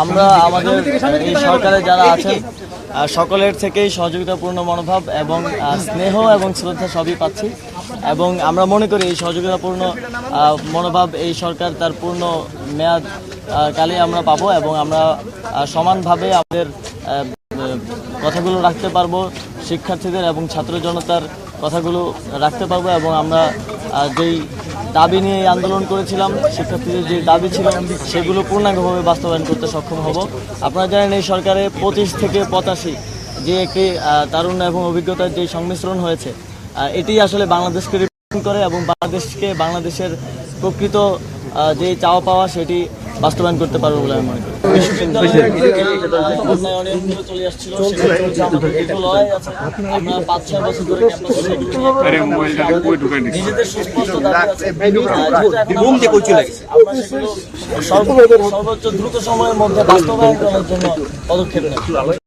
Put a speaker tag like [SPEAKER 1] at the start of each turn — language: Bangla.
[SPEAKER 1] আমরা আমাদের এই সরকারে যারা আছেন সকলের থেকেই সহযোগিতাপূর্ণ মনোভাব এবং স্নেহ এবং শ্রদ্ধা সবই পাচ্ছি এবং আমরা মনে করি এই সহযোগিতাপূর্ণ মনোভাব এই সরকার তার পূর্ণ মেয়াদ কালে আমরা পাবো এবং আমরা সমানভাবে আমাদের কথাগুলো রাখতে পারবো, শিক্ষার্থীদের এবং ছাত্র জনতার কথাগুলো রাখতে পারবো এবং আমরা যেই দাবি নিয়ে আন্দোলন করেছিলাম, শিক্ষার্থীদের যে দাবি ছিল সেগুলো পূর্ণাঙ্গভাবে বাস্তবায়ন করতে সক্ষম হব। আপনারা জানেন এই সরকারে 25 থেকে 85 যে একটি তারুণ্য এবং অভিজ্ঞতার যে সংমিশ্রণ হয়েছে, এটি আসলে বাংলাদেশকে রিপ্রেজেন্ট করে এবং বাংলাদেশের প্রকৃত যে চাওয়া পাওয়া সেটি বাস্তবায়ন করতে পারবো বলে আমি মনে করি। চলে আসছিল আমরা 5-6 বছর ধরে নিজেদের সুস্পষ্ট সর্বোচ্চ দ্রুত সময়ের মধ্যে বাস্তবায়ন করার জন্য পদক্ষেপ নেব।